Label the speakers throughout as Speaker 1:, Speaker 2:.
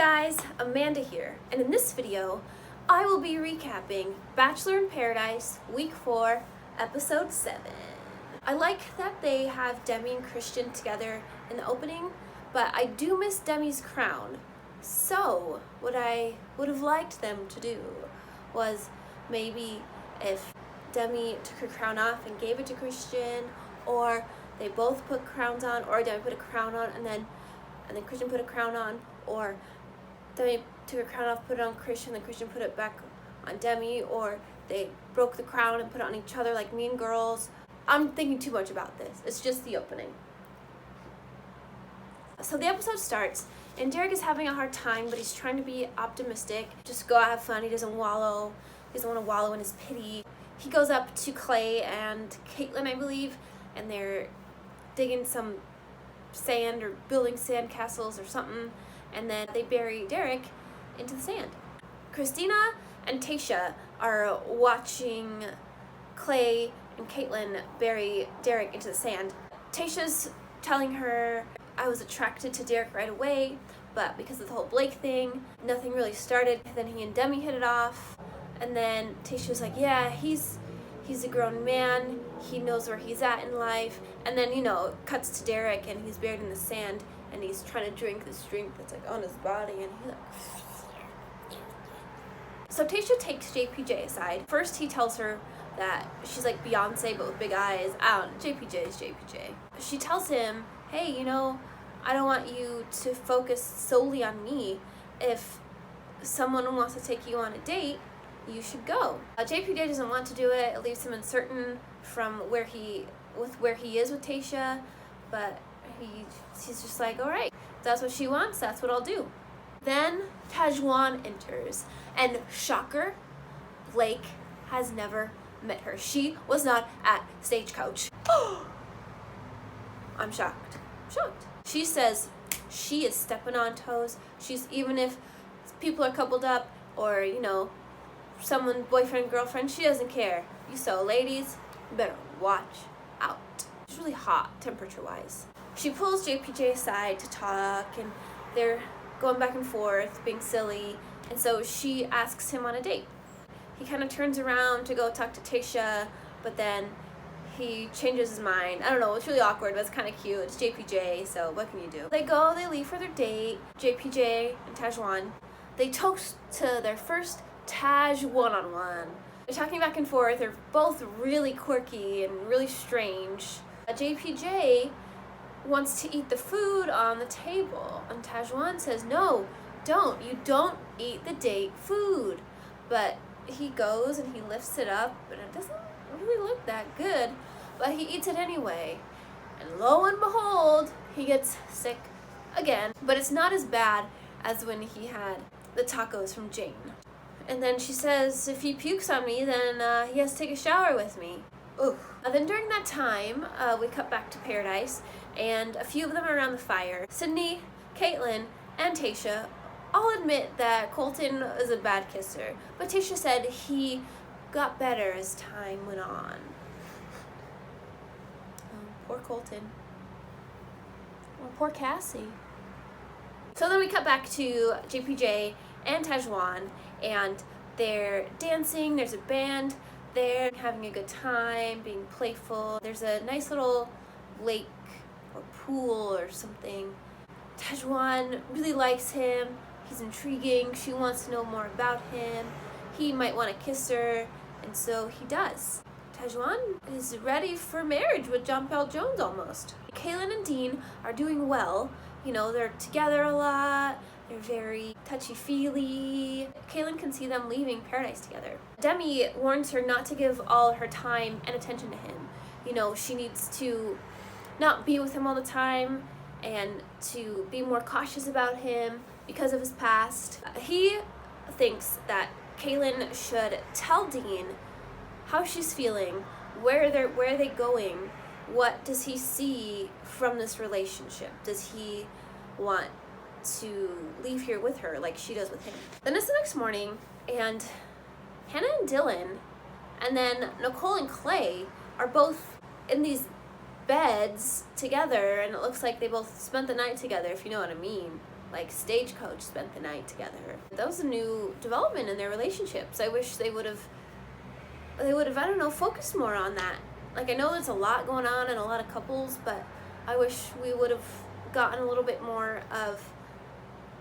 Speaker 1: guys, Amanda here, and in this video, I will be recapping Bachelor in Paradise Week 4, Episode 7. I like that they have Demi and Christian together in the opening, but I do miss Demi's crown. So, what I would have liked them to do was maybe if Demi took her crown off and gave it to Christian, or they both put crowns on, or Demi put a crown on and then Christian put a crown on, or Demi took her crown off, put it on Christian, then Christian put it back on Demi, or they broke the crown and put it on each other like Mean Girls. I'm thinking too much about this. It's just the opening. So the episode starts, and Derek is having a hard time, but he's trying to be optimistic. Just go out, have fun. He doesn't want to wallow in his pity. He goes up to Clay and Caitlin, I believe, and they're digging some sand or building sand castles or something, and then they bury Derek into the sand. Christina and Tayshia are watching Clay and Caitlin bury Derek into the sand. Tayshia's telling her, I was attracted to Derek right away, but because of the whole Blake thing, nothing really started. Then he and Demi hit it off, and then Tayshia's like, yeah, he's a grown man, he knows where he's at in life, and then, it cuts to Derek, and he's buried in the sand, and he's trying to drink this drink that's like on his body, and he's like... So Tayshia takes JPJ aside. First he tells her that she's like Beyonce but with big eyes. I don't know, JPJ is JPJ. She tells him, hey, I don't want you to focus solely on me. If someone wants to take you on a date, you should go. JPJ doesn't want to do it. It leaves him uncertain from where he is with Tayshia, but he's just like, all right, if that's what she wants, that's what I'll do. Then Tajwan enters, and shocker, Blake has never met her. She was not at Stagecoach. I'm shocked. She says she is stepping on toes. Even if people are coupled up, or someone, boyfriend, girlfriend, she doesn't care. So ladies, you better watch out. It's really hot temperature-wise. She pulls JPJ aside to talk, and they're going back and forth, being silly, and so she asks him on a date. He kind of turns around to go talk to Tayshia, but then he changes his mind. I don't know, it's really awkward, but it's kind of cute. It's JPJ, so what can you do? They leave for their date, JPJ and Tajwan. They toast to their first Taj one-on-one. They're talking back and forth. They're both really quirky and really strange. JPJ wants to eat the food on the table, and Tajwan says, no, don't. You don't eat the date food. But he goes and he lifts it up, and it doesn't really look that good, but he eats it anyway. And lo and behold, he gets sick again, but it's not as bad as when he had the tacos from Jane. And then she says, if he pukes on me, then he has to take a shower with me. Ooh. Then during that time, we cut back to Paradise, and a few of them are around the fire. Sydney, Caitlin, and Tayshia all admit that Colton is a bad kisser, but Tayshia said he got better as time went on. Oh, poor Colton. Or poor Cassie. So then we cut back to JPJ and Tajwan, and they're dancing. There's a band there, having a good time, being playful. There's a nice little lake or pool or something. Tajwan really likes him. He's intriguing. She wants to know more about him. He might want to kiss her, and so he does. Tajwan is ready for marriage with John Paul Jones almost. Kaylin and Dean are doing well. They're together a lot. They're very touchy-feely. Kaylin can see them leaving Paradise together. Demi warns her not to give all her time and attention to him. She needs to not be with him all the time and to be more cautious about him because of his past. He thinks that Kaylin should tell Dean how she's feeling, where are they going, what does he see from this relationship? Does he want to leave here with her like she does with him? Then it's the next morning, and Hannah and Dylan, and then Nicole and Clay are both in these beds together, and it looks like they both spent the night together, if you know what I mean. like Stagecoach spent the night together. That was a new development in their relationships. I wish they would have, I don't know, focused more on that. Like, I know there's a lot going on in a lot of couples, but I wish we would have gotten a little bit more of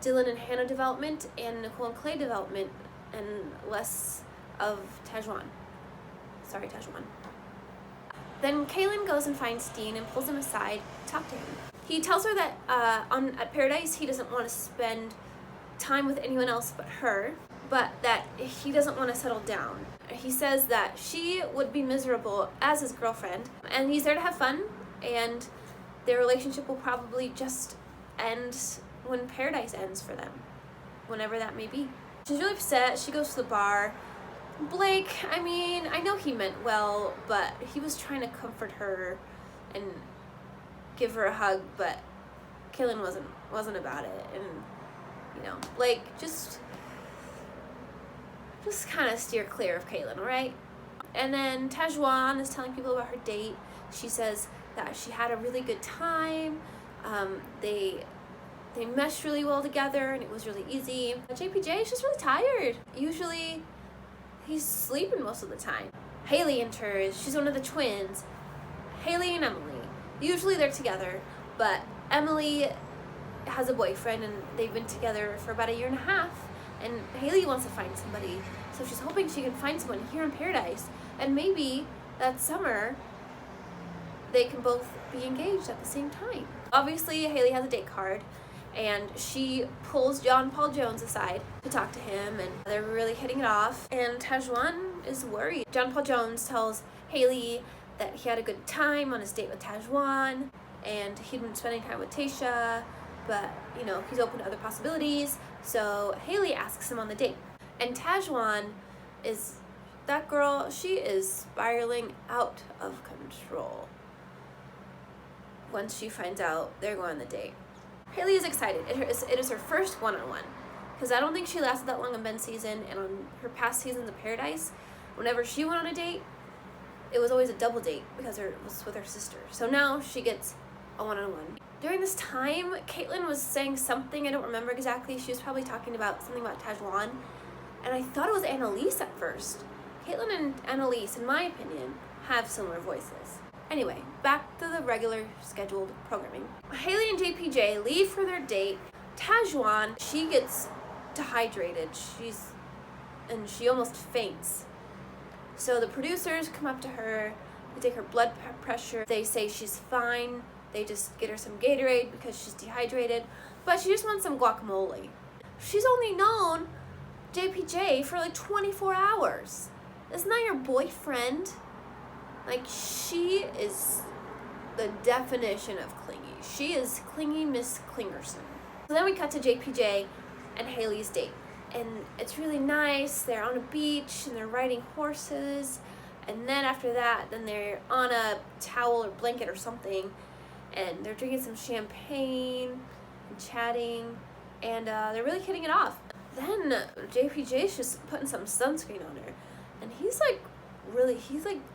Speaker 1: Dylan and Hannah development and Nicole and Clay development, and less of Tajuan. Sorry, Tajuan. Then Kaylin goes and finds Dean and pulls him aside to talk to him. He tells her that at Paradise he doesn't want to spend time with anyone else but her, but that he doesn't want to settle down. He says that she would be miserable as his girlfriend, and he's there to have fun, and their relationship will probably just end when Paradise ends for them, whenever that may be. She's really upset. She goes to the bar. Blake, I mean, I know he meant well, but he was trying to comfort her and give her a hug, but Kaylin wasn't about it. And, you know, Blake, just kind of steer clear of Kaylin, alright? And then Tajuan is telling people about her date. She says that she had a really good time. They meshed really well together, and it was really easy. But JPJ is just really tired. Usually, he's sleeping most of the time. Haley enters. She's one of the twins. Haley and Emily. Usually they're together, but Emily has a boyfriend, and they've been together for about 1.5 years. And Haley wants to find somebody, so she's hoping she can find someone here in Paradise. And maybe that summer, they can both be engaged at the same time. Obviously, Haley has a date card, and she pulls John Paul Jones aside to talk to him, and they're really hitting it off, and Tajuan is worried. John Paul Jones tells Haley that he had a good time on his date with Tajuan, and he'd been spending time with Tayshia, but, you know, he's open to other possibilities, so Haley asks him on the date. And Tajuan is, that girl, she is spiraling out of control once she finds out they're going on the date. Haley is excited. It is her first one-on-one, because I don't think she lasted that long on Ben's season, and on her past seasons of Paradise, whenever she went on a date, it was always a double date because it was with her sister. So now she gets a one-on-one. During this time, Caitlin was saying something, I don't remember exactly. She was probably talking about something about Tajuan, and I thought it was Annalise at first. Caitlin and Annalise, in my opinion, have similar voices. Anyway, back to the regular scheduled programming. Haley and JPJ leave for their date. Tajuan, she gets dehydrated. She almost faints. So the producers come up to her, they take her blood pressure, they say she's fine, they just get her some Gatorade because she's dehydrated, but she just wants some guacamole. She's only known JPJ for like 24 hours. Isn't that your boyfriend? Like, she is the definition of clingy. She is clingy Miss Clingerson. So then we cut to JPJ and Haley's date. And it's really nice. They're on a beach and they're riding horses. And then after that, then they're on a towel or blanket or something. And they're drinking some champagne and chatting. And they're really hitting it off. Then JPJ's just putting some sunscreen on her. And he's like,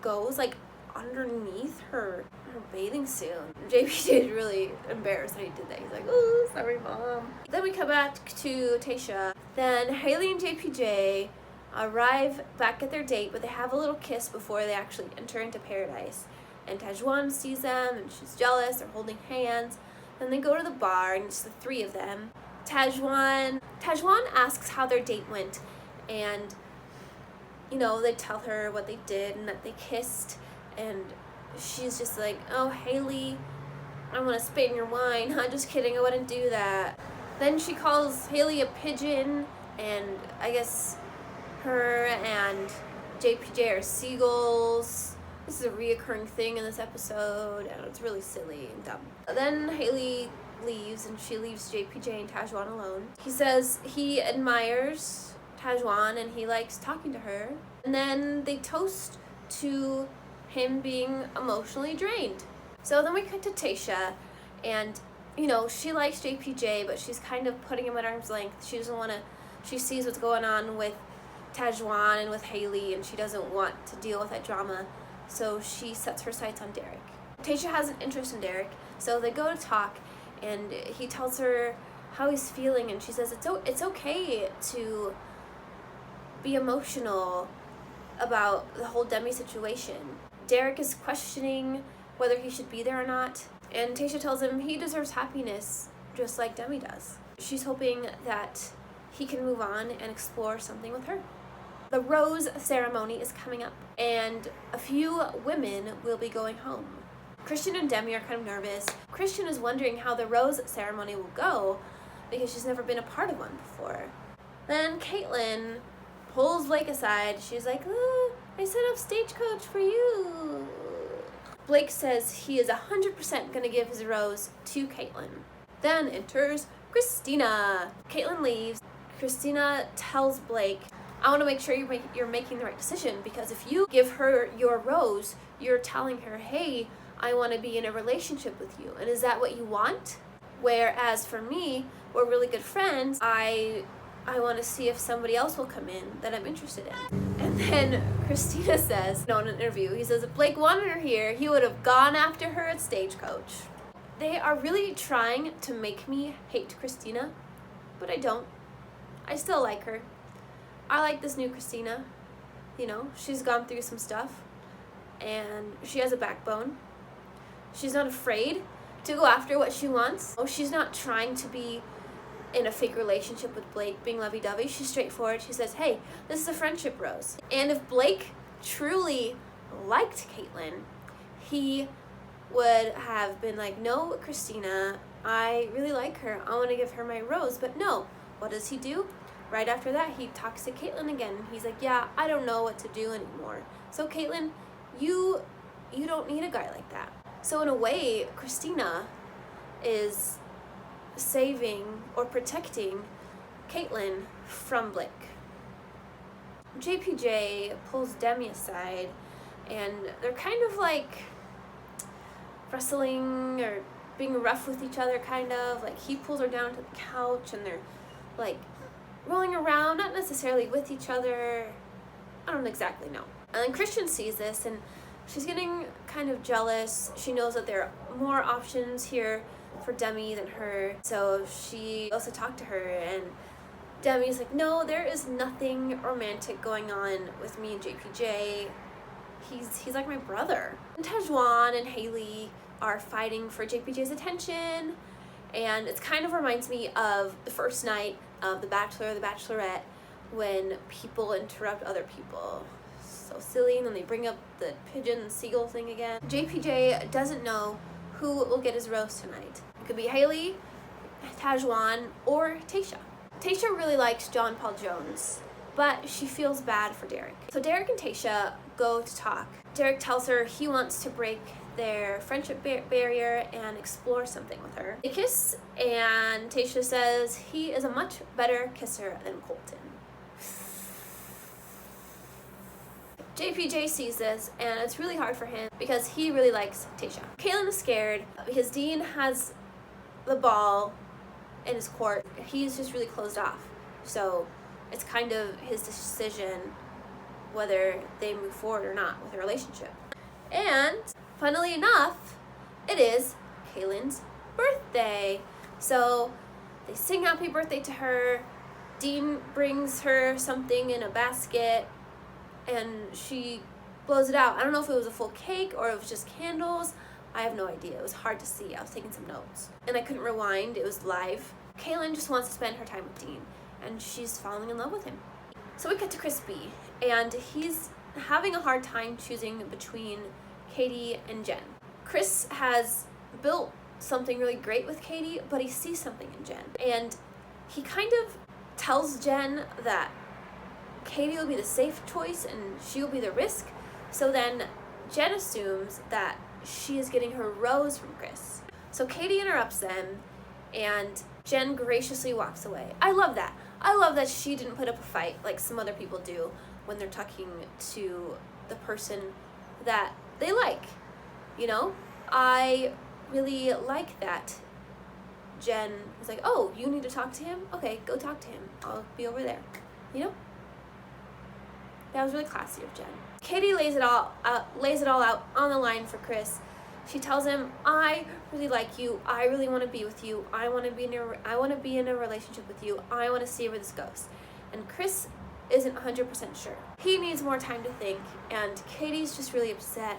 Speaker 1: goes like underneath her bathing suit. JPJ is really embarrassed that he did that. He's like, oh, sorry, Mom. Then we come back to Tayshia. Then Haley and JPJ arrive back at their date, but they have a little kiss before they actually enter into Paradise. And Tajuan sees them, and she's jealous. They're holding hands. Then they go to the bar, and it's the three of them. Tajuan asks how their date went, and you know, they tell her what they did and that they kissed, and she's just like, oh, Haley, I want to spit in your wine. I'm just kidding, I wouldn't do that. Then she calls Haley a pigeon, and I guess her and JPJ are seagulls. This is a reoccurring thing in this episode, and it's really silly and dumb. Then Haley leaves, and she leaves JPJ and Tajuan alone. He says he admires Tajuan and he likes talking to her. And then they toast to him being emotionally drained. So then we cut to Tayshia, and you know, she likes JPJ, but she's kind of putting him at arm's length. She doesn't want to, she sees what's going on with Tajuan and with Haley, and she doesn't want to deal with that drama. So she sets her sights on Derek. Tayshia has an interest in Derek, so they go to talk, and he tells her how he's feeling, and she says it's okay to be emotional about the whole Demi situation. Derek is questioning whether he should be there or not, and Tayshia tells him he deserves happiness just like Demi does. She's hoping that he can move on and explore something with her. The rose ceremony is coming up, and a few women will be going home. Christian and Demi are kind of nervous. Christian is wondering how the rose ceremony will go because she's never been a part of one before. Then Caitlin pulls Blake aside. She's like, I set up Stagecoach for you. Blake says he is 100% going to give his rose to Caitlin. Then enters Christina. Caitlin leaves. Christina tells Blake, I want to make sure you're making the right decision, because if you give her your rose, you're telling her, hey, I want to be in a relationship with you. And is that what you want? Whereas for me, we're really good friends. I want to see if somebody else will come in that I'm interested in. And then Christina says, in an interview, he says, if Blake wanted her here, he would have gone after her at Stagecoach. They are really trying to make me hate Christina, but I don't. I still like her. I like this new Christina. She's gone through some stuff, and she has a backbone. She's not afraid to go after what she wants. She's not trying to be in a fake relationship with Blake, being lovey-dovey. She's straightforward. She says, hey, this is a friendship rose. And if Blake truly liked Caitlin, he would have been like, no, Christina, I really like her. I want to give her my rose. But no, what does he do? Right after that, he talks to Caitlin again. He's like, yeah, I don't know what to do anymore. So Caitlin, you don't need a guy like that. So in a way, Christina is saving or protecting Caitlin from Blake. JPJ pulls Demi aside, and they're kind of like wrestling or being rough with each other, kind of. Like, he pulls her down to the couch, and they're like rolling around, not necessarily with each other. I don't exactly know. And then Christian sees this, and she's getting kind of jealous. She knows that there are more options here for Demi than her, so she also talked to her, and Demi's like, no, there is nothing romantic going on with me and JPJ. He's like my brother. And Tajuan and Haley are fighting for JPJ's attention, and it kind of reminds me of the first night of The Bachelor, The Bachelorette, when people interrupt other people. So silly, and then they bring up the pigeon and seagull thing again. JPJ doesn't know who will get his rose tonight. It could be Haley, Tajuan, or Tayshia. Tayshia really likes John Paul Jones, but she feels bad for Derek. So Derek and Tayshia go to talk. Derek tells her he wants to break their friendship barrier and explore something with her. They kiss, and Tayshia says he is a much better kisser than Colton. JPJ sees this, and it's really hard for him because he really likes Tayshia. Kaylin is scared because Dean has the ball in his court. He's just really closed off. So it's kind of his decision whether they move forward or not with their relationship. And funnily enough, it is Kaylin's birthday. So they sing happy birthday to her. Dean brings her something in a basket, and she blows it out. I don't know if it was a full cake or it was just candles. I have no idea. It was hard to see. I was taking some notes, and I couldn't rewind. It was live. Kaylin just wants to spend her time with Dean, and she's falling in love with him. So we cut to Chris B, and he's having a hard time choosing between Katie and Jen. Chris has built something really great with Katie, but he sees something in Jen, and he kind of tells Jen that Katie will be the safe choice and she will be the risk. So then Jen assumes that she is getting her rose from Chris. So Katie interrupts them, and Jen graciously walks away. I love that. I love that she didn't put up a fight like some other people do when they're talking to the person that they like. You know, I really like that. Jen was like, oh, you need to talk to him? Okay, go talk to him. I'll be over there. You know? That was really classy of Jen. Katie lays it all out on the line for Chris, She tells him, I really like you. I really want to be with you. I want to be in a relationship with you. I want to see where this goes. And Chris isn't 100% sure. He needs more time to think, and Katie's just really upset,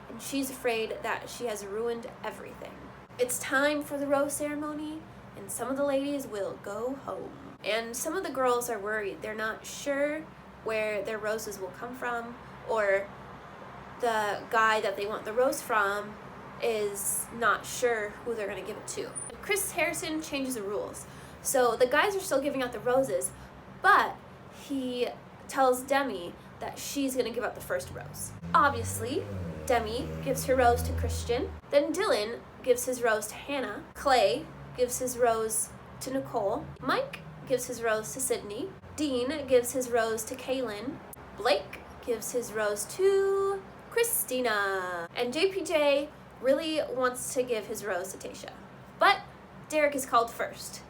Speaker 1: and she's afraid that she has ruined everything. It's time for the rose ceremony, and some of the ladies will go home. And some of the girls are worried. They're not sure where their roses will come from, or the guy that they want the rose from is not sure who they're going to give it to. Chris Harrison changes the rules. So the guys are still giving out the roses, but he tells Demi that she's going to give out the first rose. Obviously, Demi gives her rose to Christian. Then Dylan gives his rose to Hannah. Clay gives his rose to Nicole. Mike gives his rose to Sydney. Dean gives his rose to Kaylin. Blake gives his rose to Christina. And JPJ really wants to give his rose to Tayshia. But Derek is called first,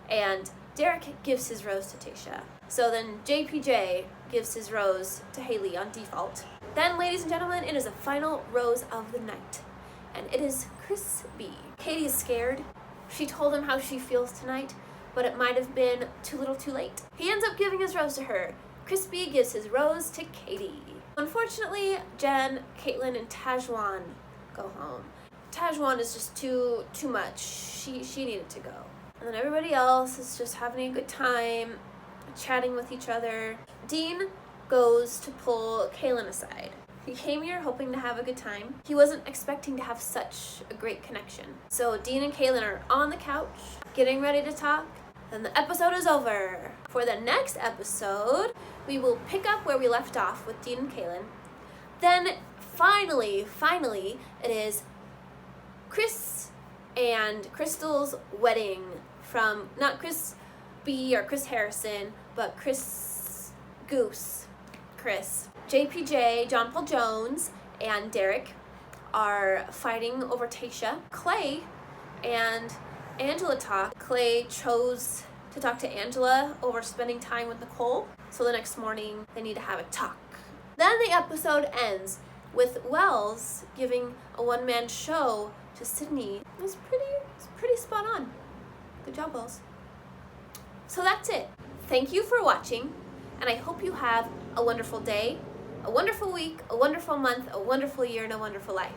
Speaker 1: and Derek gives his rose to Tayshia. So then JPJ gives his rose to Haley on default. Then, ladies and gentlemen, it is the final rose of the night, and it is Chris B. Katie is scared. She told him how she feels tonight, but it might have been too little too late. He ends up giving his rose to her. Chris B gives his rose to Katie. Unfortunately, Jen, Caitlin, and Tajwan go home. Tajwan is just too much. She needed to go. And then everybody else is just having a good time, chatting with each other. Dean goes to pull Kaylin aside. He came here hoping to have a good time. He wasn't expecting to have such a great connection. So Dean and Kaylin are on the couch, getting ready to talk, and the episode is over. For the next episode, we will pick up where we left off with Dean and Kaylin. Then finally, it is Chris and Crystal's wedding from, not Chris B or Chris Harrison, but Chris Goose. Chris. JPJ, John Paul Jones, and Derek are fighting over Tayshia. Clay and Angela talk. Clay chose to talk to Angela over spending time with Nicole, so the next morning they need to have a talk. Then the episode ends with Wells giving a one-man show to Sydney. It's pretty spot on. Good job, Wells. So that's it. Thank you for watching, and I hope you have a wonderful day, a wonderful week, a wonderful month, a wonderful year, and a wonderful life.